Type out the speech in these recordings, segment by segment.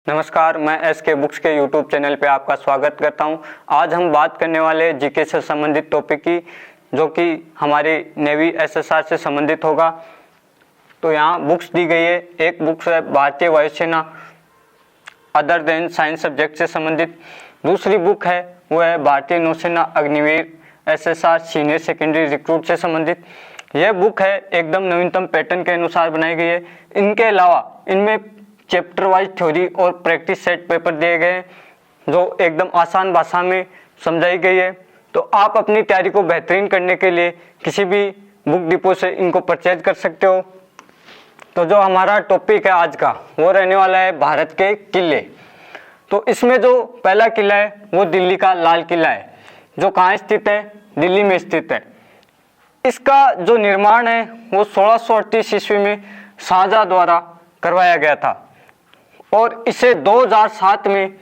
नमस्कार, मैं SK books के यूट्यूब चैनल पे आपका स्वागत करता हूं। आज हम बात करने वाले जीके से संबंधित टॉपिक की, जो कि हमारी नेवी एसएसआर से संबंधित होगा। तो यहाँ बुक्स दी गई है। एक बुक्स है भारतीय वायुसेना अदर देन साइंस सब्जेक्ट से संबंधित। दूसरी बुक है वो है भारतीय नौसेना Agniveer SSR senior secondary recruit से संबंधित। यह बुक है एकदम नवीनतम पैटर्न के अनुसार बनाई गई है। इनके अलावा इनमें चैप्टर वाइज थ्योरी और प्रैक्टिस सेट पेपर दिए गए हैं जो एकदम आसान भाषा में समझाई गई है। तो आप अपनी तैयारी को बेहतरीन करने के लिए किसी भी बुक डिपो से इनको परचेज कर सकते हो। तो जो हमारा टॉपिक है आज का वो रहने वाला है भारत के किले। तो इसमें जो पहला किला है वो दिल्ली का लाल किला है, जो कहाँ स्थित है? दिल्ली में स्थित है। इसका जो निर्माण है वो 1638 ईस्वी में शाहजहां द्वारा करवाया गया था और इसे 2007 में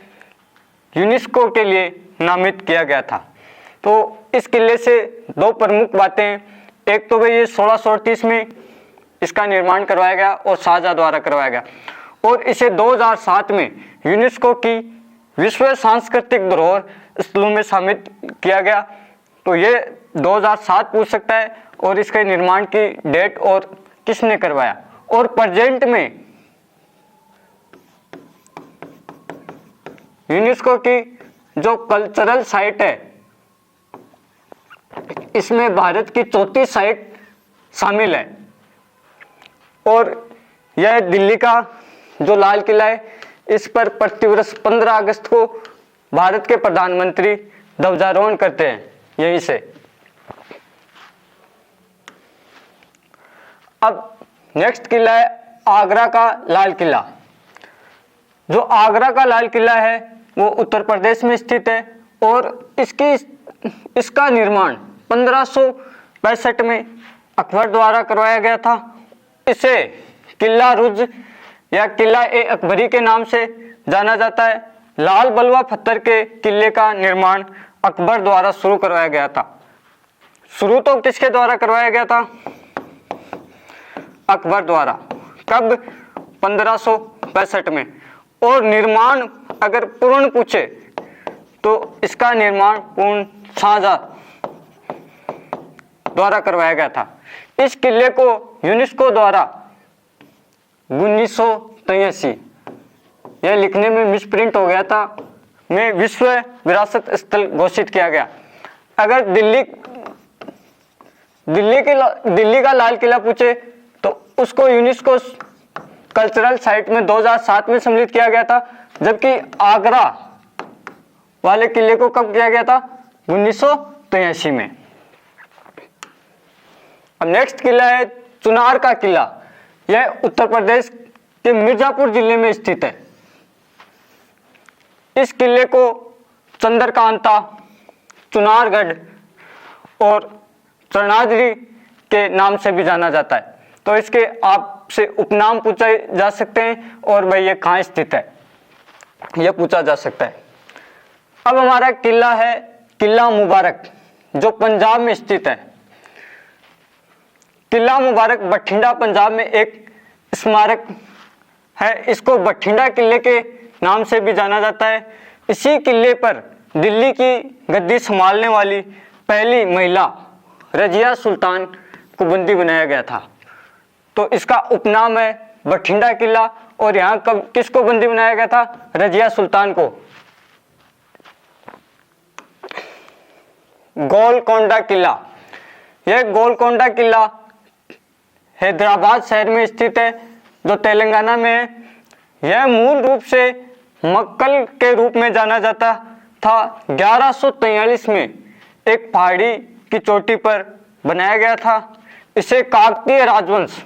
यूनेस्को के लिए नामित किया गया था। तो इस किले से दो प्रमुख बातें हैं। एक तो भाई ये 1638 में इसका निर्माण करवाया गया और शाहजहां द्वारा करवाया गया, और इसे 2007 में यूनेस्को की विश्व सांस्कृतिक धरोहर स्थलों में शामिल किया गया। तो ये 2007 पूछ सकता है, और इसके निर्माण की डेट और किसने करवाया। और प्रेजेंट में यूनेस्को की जो कल्चरल साइट है इसमें भारत की 34 साइट शामिल है। और यह दिल्ली का जो लाल किला है इस पर प्रतिवर्ष 15 अगस्त को भारत के प्रधानमंत्री ध्वजारोहण करते हैं यहीं से। अब नेक्स्ट किला है आगरा का लाल किला। जो आगरा का लाल किला है वो उत्तर प्रदेश में स्थित है और इसका निर्माण 1565 में अकबर द्वारा करवाया गया था। इसे किला रुज या किला ए अकबरी के नाम से जाना जाता है। लाल बलुआ पत्थर के किले का निर्माण अकबर द्वारा शुरू करवाया गया था। शुरू तो किसके द्वारा करवाया गया था? अकबर द्वारा। कब? 1565 में। और निर्माण अगर पूर्ण पूछे तो इसका निर्माण पूर्ण शाहजहां द्वारा करवाया गया था। इस किले को यूनेस्को द्वारा 1983, यह लिखने में मिसप्रिंट हो गया था, में विश्व विरासत स्थल घोषित किया गया। अगर दिल्ली का लाल किला पूछे तो उसको यूनेस्को कल्चरल साइट में 2007 में सम्मिलित किया गया था, जबकि आगरा वाले किले को कब किया गया था? 1983 में। अब नेक्स्ट किला है चुनार का किला। यह उत्तर प्रदेश के मिर्जापुर जिले में स्थित है। इस किले को चंद्रकांता, चुनारगढ़ और चरणाद्रि के नाम से भी जाना जाता है। तो इसके आपसे उपनाम पूछे जा सकते हैं और भाई ये कहाँ स्थित है यह पूछा जा सकता है। अब हमारा किला है किला मुबारक, जो पंजाब में स्थित है। किला मुबारक बठिंडा पंजाब में एक स्मारक है। इसको बठिंडा किले के नाम से भी जाना जाता है। इसी किले पर दिल्ली की गद्दी संभालने वाली पहली महिला रजिया सुल्तान को बंदी बनाया गया था। तो इसका उपनाम है बठिंडा किला। और यहाँ कब किसको बंदी बनाया गया था? रजिया सुल्तान को। गोलकोंडा किला। यह गोलकोंडा किला हैदराबाद शहर में स्थित है, जो तेलंगाना में है। यह मूल रूप से मक्कल के रूप में जाना जाता था। 1143 में एक पहाड़ी की चोटी पर बनाया गया था। इसे काकतीय राजवंश,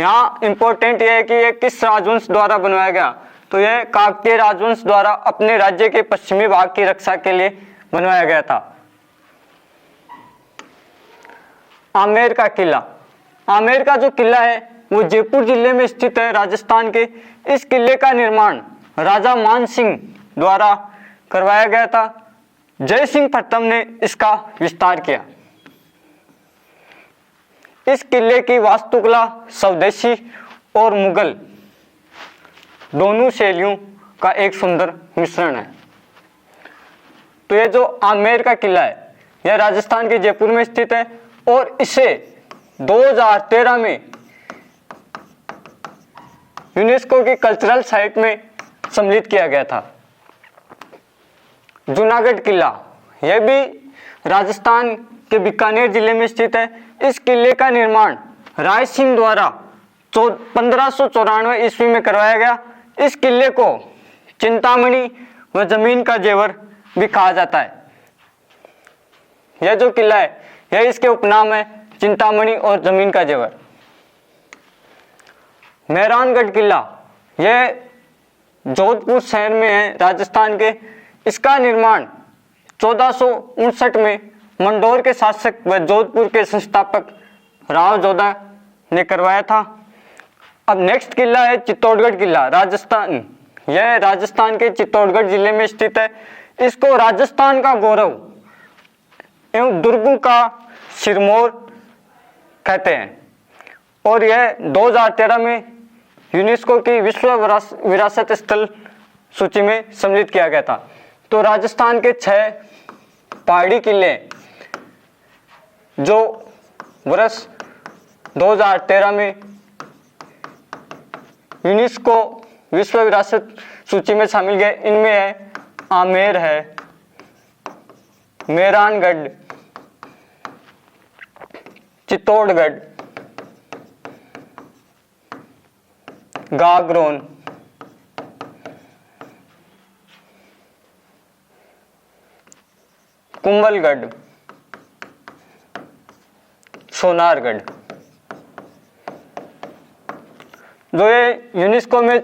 यहाँ इंपॉर्टेंट यह है कि यह किस राजवंश द्वारा बनवाया गया? तो यह काकतीय राजवंश द्वारा अपने राज्य के पश्चिमी भाग की रक्षा के लिए बनवाया गया था। आमेर का किला। आमेर का जो किला है वो जयपुर जिले में स्थित है, राजस्थान के। इस किले का निर्माण राजा मान सिंह द्वारा करवाया गया था। जय सिंह प्रथम ने इसका विस्तार किया। इस किले की वास्तुकला स्वदेशी और मुगल दोनों शैलियों का एक सुंदर मिश्रण है। तो ये जो आमेर का किला है यह राजस्थान के जयपुर में स्थित है और इसे 2013 में यूनेस्को की कल्चरल साइट में सम्मिलित किया गया था। जूनागढ़ किला यह भी राजस्थान के बीकानेर जिले में स्थित है। इस किले का निर्माण राय सिंह द्वारा 1594 ईस्वी में करवाया गया। इस किले को चिंतामणि व जमीन का जेवर भी कहा जाता है। यह जो किला है यह इसके उपनाम है, चिंतामणि और जमीन का जेवर। मेहरानगढ़ किला यह जोधपुर शहर में है राजस्थान के। इसका निर्माण 1459 में मंडोर के शासक व जोधपुर के संस्थापक राव जोधा ने करवाया था। अब नेक्स्ट किला है चित्तौड़गढ़ किला, राजस्थान। यह राजस्थान के चित्तौड़गढ़ जिले में स्थित है। इसको राजस्थान का गौरव एवं दुर्गों का सिरमौर कहते हैं और यह 2013 में यूनेस्को की विश्व विरासत स्थल सूची में सम्मिलित किया गया था। तो राजस्थान के 6 पहाड़ी किले जो वर्ष 2013 में यूनेस्को विश्व विरासत सूची में शामिल गए, इनमें है आमेर है, मेहरानगढ़, चित्तौड़गढ़, गागरोन, कुंभलगढ़, सोनारगढ़। जो ये यूनेस्को में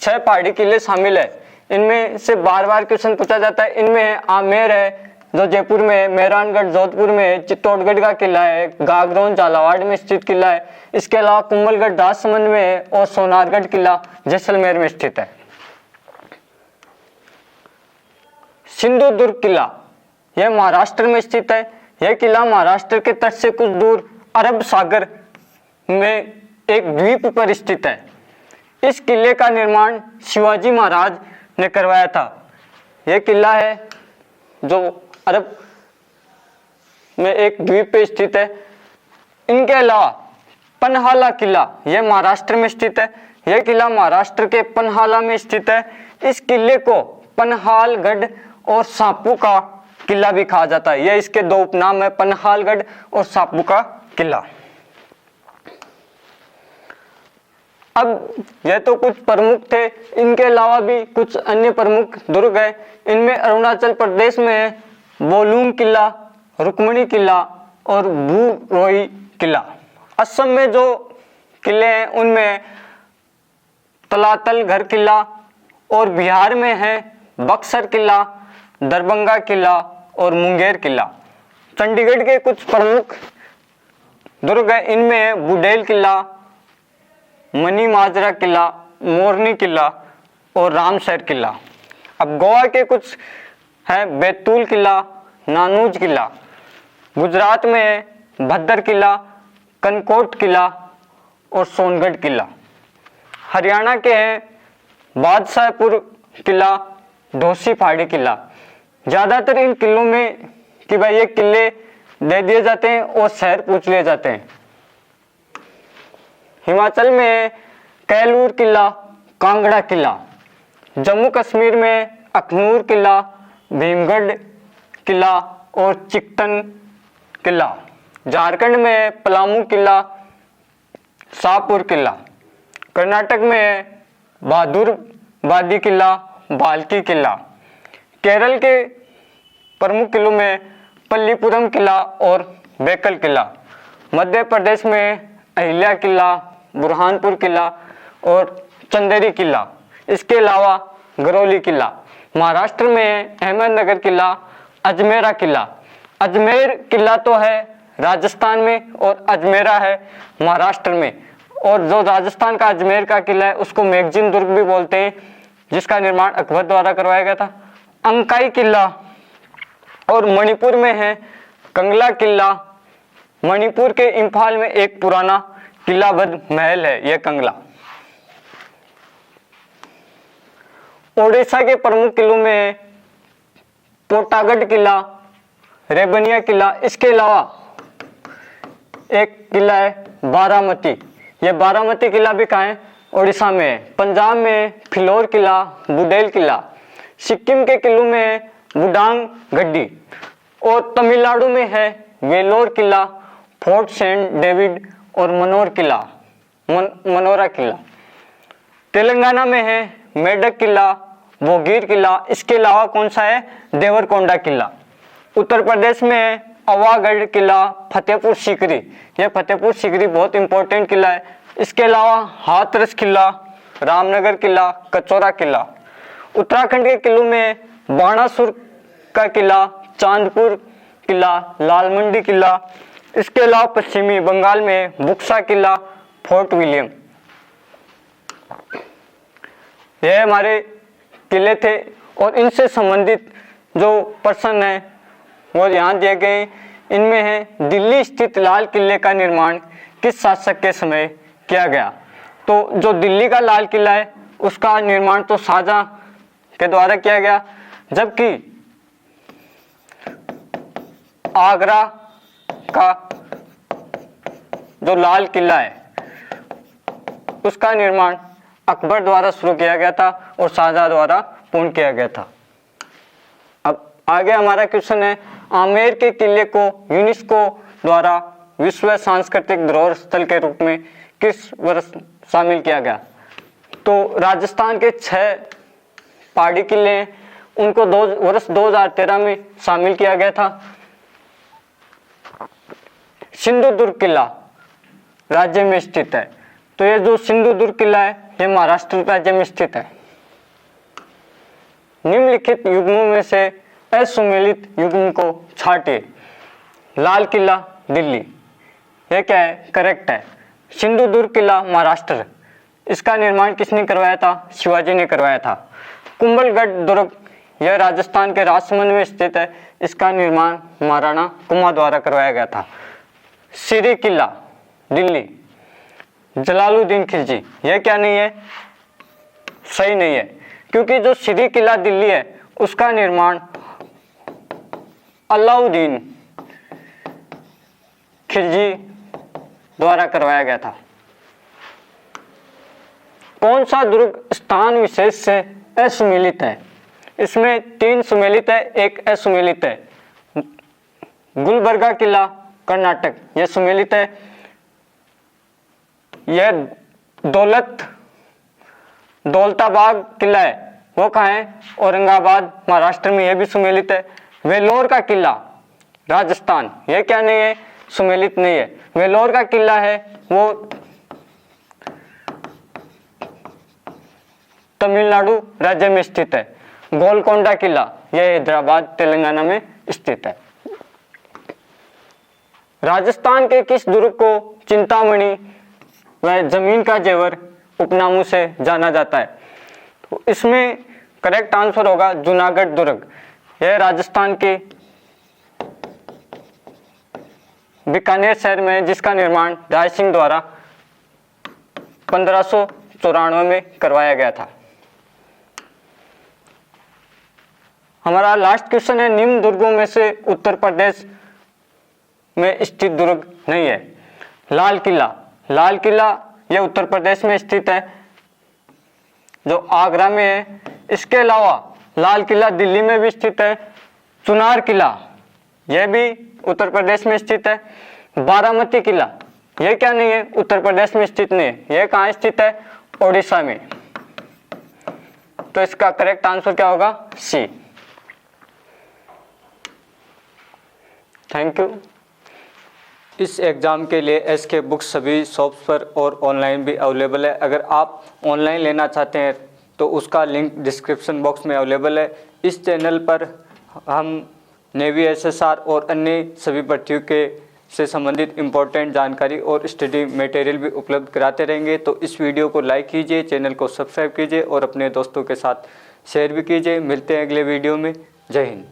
6 पहाड़ी किले शामिल है, इनमें से बार बार क्वेश्चन पूछा जाता है। इनमें है आमेर है जो जयपुर में है, मेहरानगढ़ जोधपुर में है, चित्तौड़गढ़ का किला है, गागरोन झालावाड़ में स्थित किला है। इसके अलावा कुंभलगढ़ राजसमंद में है और सोनारगढ़ किला जैसलमेर में स्थित है। सिंधुदुर्ग किला यह महाराष्ट्र में स्थित है। यह किला महाराष्ट्र के तट से कुछ दूर अरब सागर में एक द्वीप पर स्थित है। इस किले का निर्माण शिवाजी महाराज ने करवाया था। यह किला है जो अरब में एक द्वीप पे स्थित है। इनके अलावा पन्हाला किला यह महाराष्ट्र में स्थित है। यह किला महाराष्ट्र के पन्हाला में स्थित है। इस किले को पन्हालगढ़ और सापू का किला भी कहा जाता है। यह इसके 2 उपनाम है, पन्हालगढ़ और सापू का किला। अब यह तो कुछ प्रमुख थे, इनके अलावा भी कुछ अन्य प्रमुख दुर्ग है। इनमें अरुणाचल प्रदेश में है बोलूम किला, रुक्मणी किला और बुरोई किला। असम में जो किले हैं उनमें तलातल घर किला और बिहार में है बक्सर किला, दरभंगा किला और मुंगेर किला। चंडीगढ़ के कुछ प्रमुख दुर्ग है, इनमें है बुडेल किला, मनी माजरा किला, मोरनी किला और रामसर किला। अब गोवा के कुछ है बैतूल किला, नानूज किला। गुजरात में है भद्र किला, कनकोट किला और सोनगढ़ किला। हरियाणा के हैं बादशाहपुर किला, ढोसी पहाड़ी किला। ज़्यादातर इन किलों में कि भाई ये किले दे दिए जाते हैं और शहर पूछ लिए जाते हैं। हिमाचल में कैलूर किला, कांगड़ा किला। जम्मू कश्मीर में अखनूर किला, भीमगढ़ किला और चिकटन किला। झारखंड में पलामू किला, शाहपुर किला। कर्नाटक में बहादुर वादी किला, भाल्की किला। केरल के प्रमुख किलों में पल्लीपुरम किला और बेकल किला। मध्य प्रदेश में अहिल्या किला, बुरहानपुर किला और चंदेरी किला। इसके अलावा गरौली किला। महाराष्ट्र में अहमदनगर किला, अजमेरा किला। अजमेर किला तो है राजस्थान में और अजमेरा है महाराष्ट्र में। और जो राजस्थान का अजमेर का किला है उसको मैगजीन दुर्ग भी बोलते हैं, जिसका निर्माण अकबर द्वारा करवाया गया था। अंकाई किला और मणिपुर में है कंगला किला। मणिपुर के इम्फाल में एक पुराना किलाबद्ध महल है यह कंगला। ओडिशा के प्रमुख किलों में है पोटागढ़ किला, रेबनिया किला। इसके अलावा एक किला है बारामती। ये बारामती किला भी कहाँ है? ओडिशा में है। पंजाब में फिलौर किला, बुडेल किला। सिक्किम के किलों में है बुडांग गड्डी। और तमिलनाडु में है वेलोर किला, फोर्ट सेंट डेविड और मनोरा किला। तेलंगाना में है मेडक किला, भोगीर किला। इसके अलावा कौन सा है? देवरकोंडा किला। उत्तर प्रदेश में है अवागढ़ किला, फतेहपुर सीकरी। यह फतेहपुर सीकरी बहुत इंपॉर्टेंट किला है। इसके अलावा हाथरस किला, रामनगर किला, कचौरा किला। उत्तराखंड के किलों में बाणासुर का किला, चांदपुर किला, लालमंडी किला। इसके अलावा पश्चिमी बंगाल में बुक्सा किला, फोर्ट विलियम। यह हमारे किले थे और इनसे संबंधित जो प्रश्न है वो यहाँ दिए गए। इनमें है दिल्ली स्थित लाल किले का निर्माण किस शासक के समय किया गया? तो जो दिल्ली का लाल किला है उसका निर्माण तो शाहजहां के द्वारा किया गया, जबकि आगरा का जो लाल किला है उसका निर्माण अकबर द्वारा शुरू किया गया था और शाहजहां द्वारा पूर्ण किया गया था। अब आगे हमारा क्वेश्चन है आमेर के किले को यूनेस्को द्वारा विश्व सांस्कृतिक धरोहर स्थल के रूप में किस वर्ष शामिल किया गया? तो राजस्थान के 6 पहाड़ी किले हैं, उनको वर्ष 2013 में शामिल किया गया था। सिंधुदुर्ग किला राज्य में स्थित है। तो ये जो सिंधुदुर्ग किला है ये महाराष्ट्र राज्य में स्थित है। निम्नलिखित युग्मों में से असुमेलित युग्म को छांटिए। लाल किला दिल्ली, ये क्या है? करेक्ट है। सिंधुदुर्ग किला महाराष्ट्र, इसका निर्माण किसने करवाया था? शिवाजी ने करवाया था। कुंभलगढ़ दुर्ग, यह राजस्थान के राजसमंद में स्थित है। इसका निर्माण महाराणा कुंभा द्वारा करवाया गया था। सिरी किला दिल्ली, जलालुद्दीन खिलजी, यह क्या नहीं है? सही नहीं है, क्योंकि जो सिरी किला दिल्ली है उसका निर्माण अलाउद्दीन खिलजी द्वारा करवाया गया था। कौन सा दुर्ग स्थान विशेष से असुमेलित है? इसमें 3 सुमेलित है, 1 असुमेलित है। गुलबर्गा किला कर्नाटक, यह सुमेलित है। यह दौलताबाग किला है, वो कहाँ है? औरंगाबाद महाराष्ट्र में, यह भी सुमेलित है। वेलोर का किला राजस्थान, यह क्या नहीं है? सुमेलित नहीं है। वेलोर का किला है वो तमिलनाडु राज्य में स्थित है। गोलकोंडा किला यह हैदराबाद तेलंगाना में स्थित है। राजस्थान के किस दुर्ग को चिंतामणि व जमीन का जेवर उपनामों से जाना जाता है? तो इसमें करेक्ट आंसर होगा जूनागढ़ दुर्ग। यह राजस्थान के बीकानेर शहर में, जिसका निर्माण राय सिंह द्वारा 1594 में करवाया गया था। हमारा लास्ट क्वेश्चन है निम्न दुर्गों में से उत्तर प्रदेश में स्थित दुर्ग नहीं है। लाल किला, लाल किला यह उत्तर प्रदेश में स्थित है जो आगरा में है। इसके अलावा लाल किला दिल्ली में भी स्थित है। चुनार किला यह भी उत्तर प्रदेश में स्थित है। बारामती किला यह क्या नहीं है? उत्तर प्रदेश में स्थित नहीं है। यह कहाँ स्थित है? ओडिशा में। तो इसका करेक्ट आंसर क्या होगा? सी। Thank you. इस एग्ज़ाम के लिए एसके बुक्स सभी शॉप्स पर और ऑनलाइन भी अवेलेबल है। अगर आप ऑनलाइन लेना चाहते हैं तो उसका लिंक डिस्क्रिप्शन बॉक्स में अवेलेबल है। इस चैनल पर हम नेवी एसएसआर और अन्य सभी भर्तियों के से संबंधित इम्पोर्टेंट जानकारी और स्टडी मटेरियल भी उपलब्ध कराते रहेंगे। तो इस वीडियो को लाइक कीजिए, चैनल को सब्सक्राइब कीजिए और अपने दोस्तों के साथ शेयर भी कीजिए। मिलते हैं अगले वीडियो में। जय हिंद।